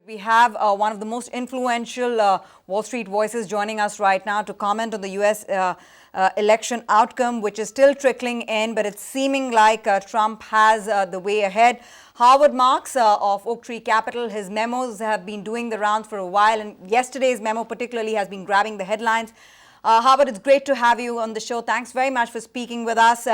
We have one of the most influential Wall Street voices joining us right now to comment on the U.S. Election outcome, which is still trickling in, but it's seeming like Trump has the way ahead. Howard Marks of Oak Tree Capital, his memos have been doing the rounds for a while, and yesterday's memo particularly has been grabbing the headlines. Howard, it's great to have you on the show. Thanks very much for speaking with us.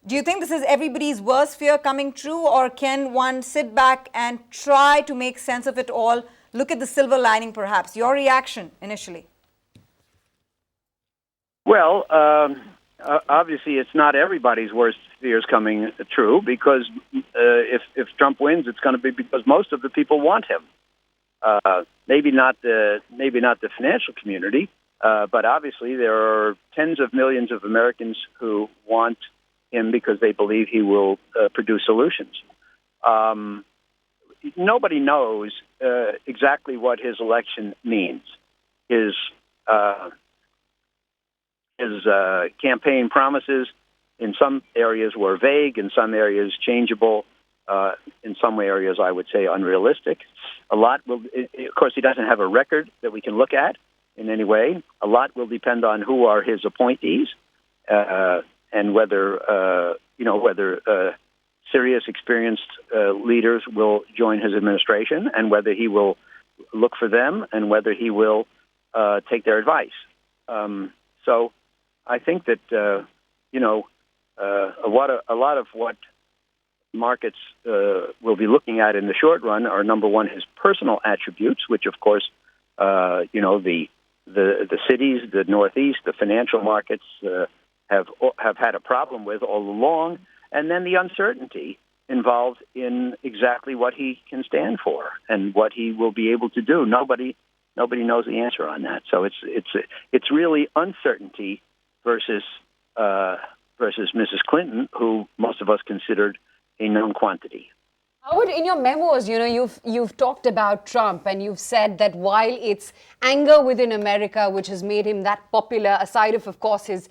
Do you think this is everybody's worst fear coming true, or can one sit back and try to make sense of it all, look at the silver lining perhaps? Your reaction initially? Well, obviously it's not everybody's worst fears coming true, because if Trump wins, it's going to be because most of the people want him. Maybe not the financial community, but obviously there are tens of millions of Americans who want him because they believe he will produce solutions. Nobody knows exactly what his election means. His campaign promises in some areas were vague, in some areas changeable, in some areas I would say unrealistic. A lot will, of course, he doesn't have a record that we can look at in any way. A lot will depend on who are his appointees. And whether serious, experienced leaders will join his administration, and whether he will look for them, and whether he will take their advice. So, I think that a lot of what markets will be looking at in the short run are, number one, his personal attributes, which, of course, the cities, the Northeast, the financial markets. Have had a problem with all along, and then the uncertainty involved in exactly what he can stand for and what he will be able to do. Nobody knows the answer on that. So it's really uncertainty versus Mrs. Clinton, who most of us considered a known quantity. Howard, in your memos, you've talked about Trump, and you've said that while it's anger within America which has made him that popular, aside of course, his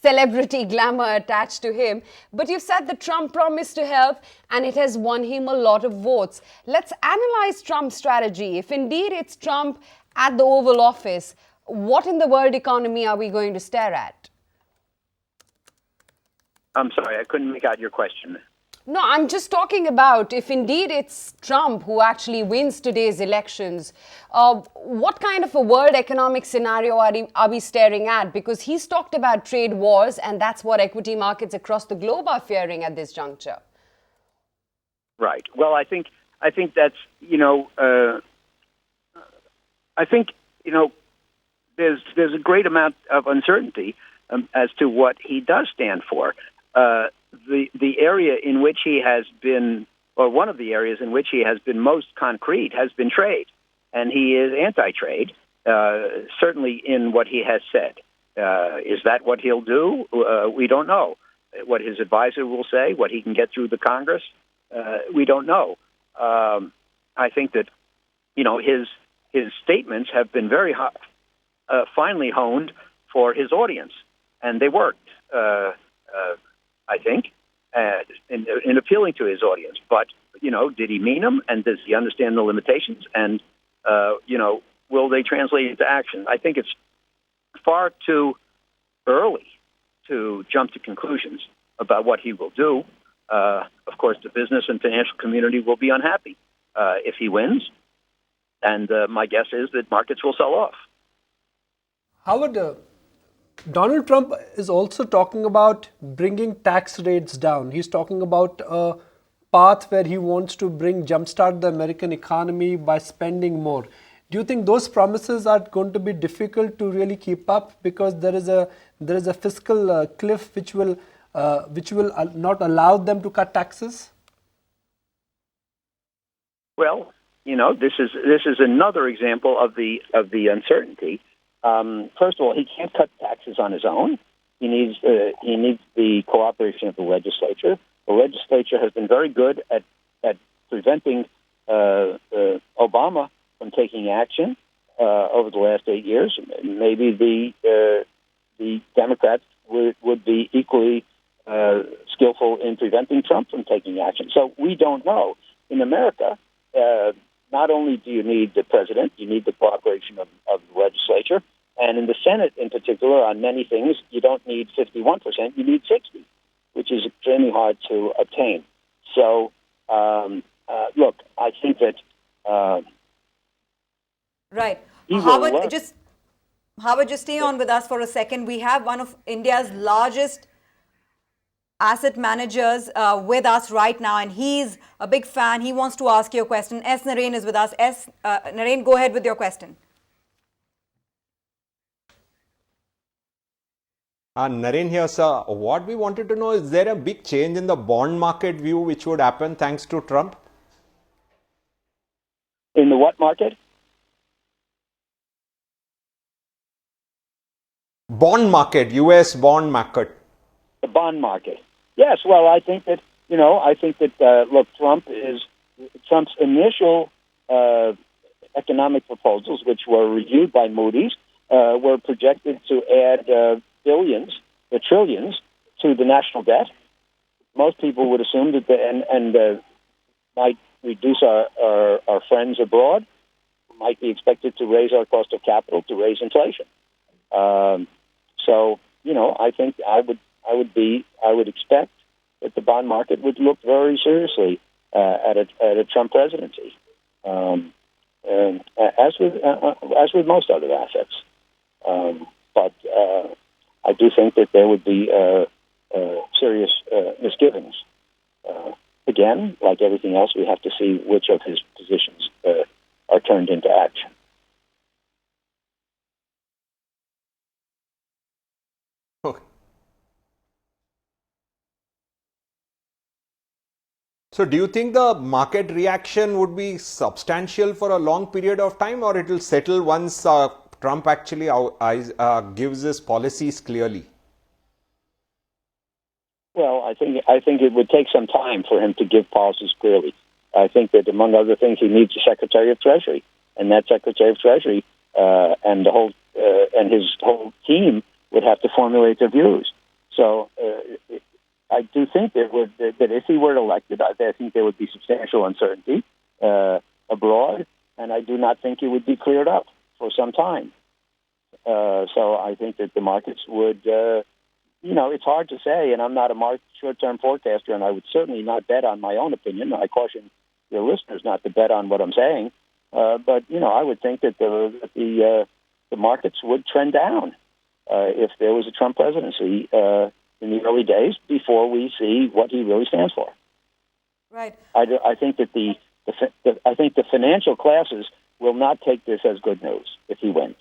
celebrity glamour attached to him, but you've said that Trump promised to help and it has won him a lot of votes. Let's analyze Trump's strategy. If indeed it's Trump at the Oval Office, what in the world economy are we going to stare at? I'm sorry, I couldn't make out your question. No, I'm just talking about if indeed it's Trump who actually wins today's elections, what kind of a world economic scenario are we staring at? Because he's talked about trade wars, and that's what equity markets across the globe are fearing at this juncture. Right. Well, I think that's, there's a great amount of uncertainty as to what he does stand for. The area in which he has been, or one of the areas in which he has been most concrete, has been trade. And he is anti-trade, certainly in what he has said. Is that what he'll do? We don't know. What his advisor will say, what he can get through the Congress, we don't know. I think that, his statements have been very finely honed for his audience, and they worked. I think, in appealing to his audience. But, did he mean them? And does he understand the limitations? And, will they translate into action? I think it's far too early to jump to conclusions about what he will do. Of course, the business and financial community will be unhappy if he wins. And my guess is that markets will sell off. Howard, Donald Trump is also talking about bringing tax rates down. He's talking about a path where he wants to jumpstart the American economy by spending more. Do you think those promises are going to be difficult to really keep up, because there is a fiscal cliff which will not allow them to cut taxes? Well, this is another example of the uncertainty. First of all, he can't cut taxes on his own. He needs the cooperation of the legislature. The legislature has been very good at preventing Obama from taking action over the last 8 years. Maybe the Democrats would be equally skillful in preventing Trump from taking action. So we don't know. In America, not only do you need the president, you need the cooperation of the legislature. And in the Senate in particular, on many things, you don't need 51%, you need 60, which is extremely hard to obtain. So, look, I think that Right. he will Howard, learn. just stay on with us for a second. We have one of India's largest asset managers with us right now, and he's a big fan. He wants to ask you a question. S. Naren is with us. Naren, go ahead with your question. Naren here, sir. What we wanted to know, is there a big change in the bond market view which would happen thanks to Trump? In the what market? Bond market, US bond market. The bond market. Yes, well, I think that, look, Trump's initial economic proposals, which were reviewed by Moody's, were projected to add trillions to the national debt. Most people would assume that might reduce our friends abroad, might be expected to raise our cost of capital, to raise inflation. So, I think I would expect that the bond market would look very seriously at a Trump presidency, as with most other assets. But I do think that there would be serious misgivings. Again, like everything else, we have to see which of his positions are turned into action. Okay. So do you think the market reaction would be substantial for a long period of time, or it will settle once Trump actually gives his policies clearly? Well, I think it would take some time for him to give policies clearly. I think that, among other things, he needs a Secretary of Treasury, and that Secretary of Treasury and his whole team would have to formulate their views. So I do think that if he were elected, I think there would be substantial uncertainty abroad, and I do not think it would be cleared up for some time. So I think that the markets would, it's hard to say, and I'm not a short-term forecaster, and I would certainly not bet on my own opinion. I caution your listeners not to bet on what I'm saying. But, I would think that the markets would trend down if there was a Trump presidency in the early days, before we see what he really stands for. Right. I think that the financial classes will not take this as good news if he wins.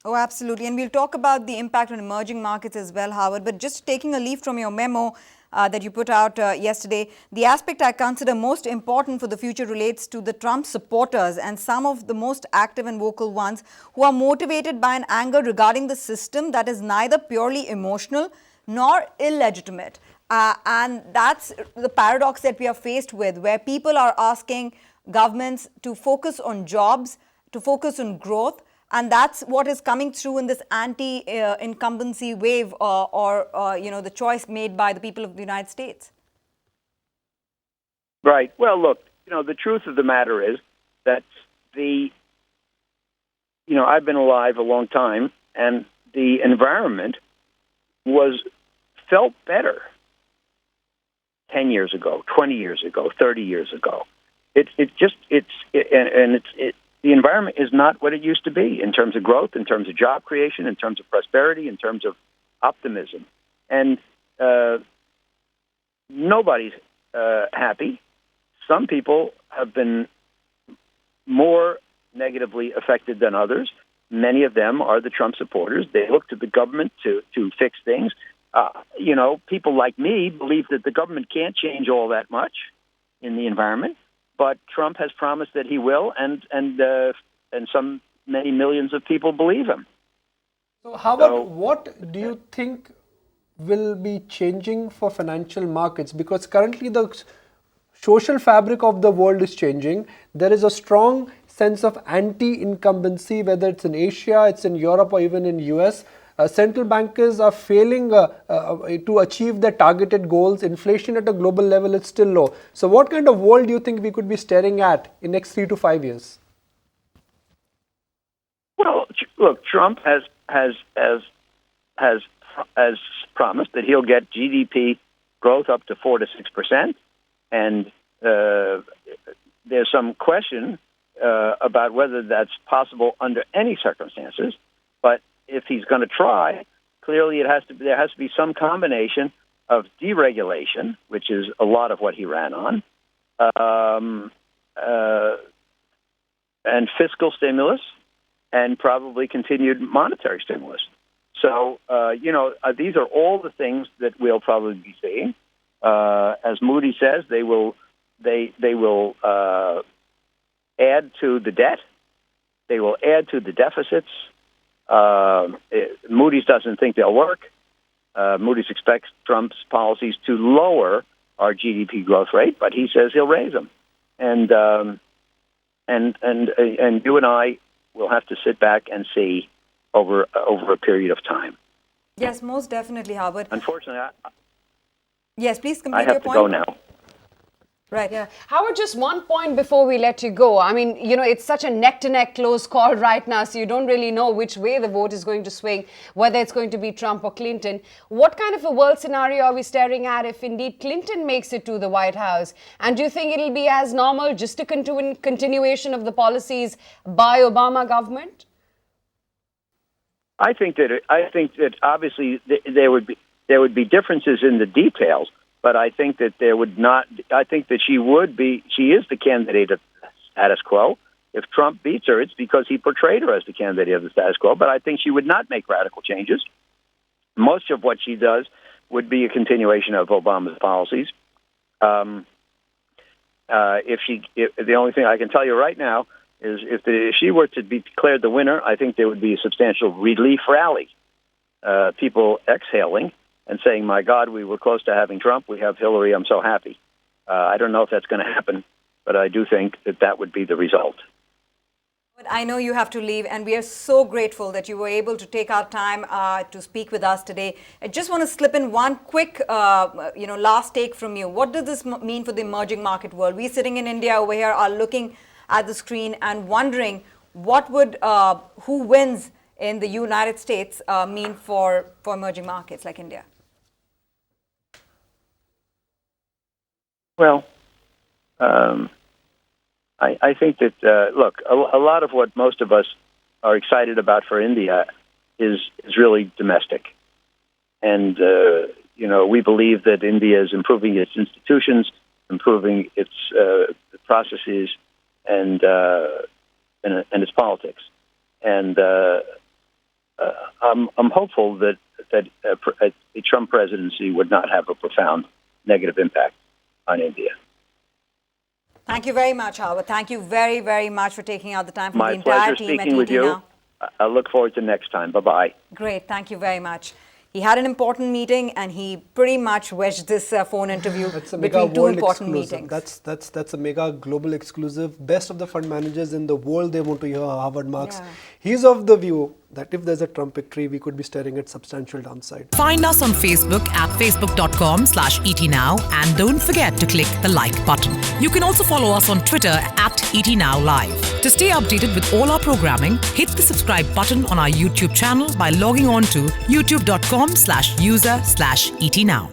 Oh, absolutely. And we'll talk about the impact on emerging markets as well, Howard. But just taking a leaf from your memo that you put out yesterday, the aspect I consider most important for the future relates to the Trump supporters, and some of the most active and vocal ones, who are motivated by an anger regarding the system that is neither purely emotional nor illegitimate. And that's the paradox that we are faced with, where people are asking governments to focus on jobs, to focus on growth. And that's what is coming through in this anti-incumbency wave, or the choice made by the people of the United States. Right. Well, look, the truth of the matter is that I've been alive a long time, and the environment felt better 10 years ago, 20 years ago, 30 years ago. The environment is not what it used to be in terms of growth, in terms of job creation, in terms of prosperity, in terms of optimism. And nobody's happy. Some people have been more negatively affected than others. Many of them are the Trump supporters. They look to the government to fix things. People like me believe that the government can't change all that much in the environment. But Trump has promised that he will, and many millions of people believe him. So, Howard, what do you think will be changing for financial markets? Because currently the social fabric of the world is changing. There is a strong sense of anti-incumbency, whether it's in Asia, it's in Europe, or even in US. Central bankers are failing to achieve their targeted goals. Inflation at a global level is still low. So what kind of world do you think we could be staring at in next 3 to 5 years? Well, look, Trump has promised that he'll get GDP growth up to 4 to 6%, and there's some question about whether that's possible under any circumstances. But if he's going to try, clearly there has to be some combination of deregulation, which is a lot of what he ran on, and fiscal stimulus, and probably continued monetary stimulus. So, these are all the things that we'll probably be seeing. As Moody says, they will add to the debt. They will add to the deficits. Moody's doesn't think they'll work. Moody's expects Trump's policies to lower our GDP growth rate, but he says he'll raise them. And you and I will have to sit back and see over a period of time. Yes, most definitely, Howard. Unfortunately, Yes, please I complete have your to point. go now. Right. Yeah. Howard, just one point before we let you go. I mean, it's such a neck-to-neck close call right now, so you don't really know which way the vote is going to swing, whether it's going to be Trump or Clinton. What kind of a world scenario are we staring at if indeed Clinton makes it to the White House? And do you think it'll be as normal, just a continuation of the policies by Obama government? I think that obviously there would be differences in the details. But I think that there would not. I think that she is the candidate of status quo. If Trump beats her, it's because he portrayed her as the candidate of the status quo. But I think she would not make radical changes. Most of what she does would be a continuation of Obama's policies. The only thing I can tell you right now is if she were to be declared the winner, I think there would be a substantial relief rally. People exhaling and saying, my God, we were close to having Trump. We have Hillary. I'm so happy. I don't know if that's going to happen, but I do think that would be the result. But I know you have to leave, and we are so grateful that you were able to take our time to speak with us today. I just want to slip in one quick, last take from you. What does this mean for the emerging market world? We sitting in India over here are looking at the screen and wondering who wins in the United States mean for emerging markets like India? Well, I think that, look, a lot of what most of us are excited about for India is really domestic. And, we believe that India is improving its institutions, improving its processes, and its politics. And I'm hopeful that a Trump presidency would not have a profound negative impact on India. Thank you very much, Howard. Thank you very, very much for taking out the time from the My entire pleasure team at speaking with ET you. Now. I look forward to next time. Bye-bye. Great. Thank you very much. He had an important meeting, and he pretty much wedged this phone interview between two important meetings. That's a mega global exclusive. Best of the fund managers in the world, they want to hear Howard Marks. Yeah. He's of the view that if there's a Trump victory, we could be staring at substantial downside. Find us on Facebook at facebook.com/ETNow, and don't forget to click the like button. You can also follow us on Twitter at ETNowLive. To stay updated with all our programming, hit the subscribe button on our YouTube channel by logging on to youtube.com/user/ETNow.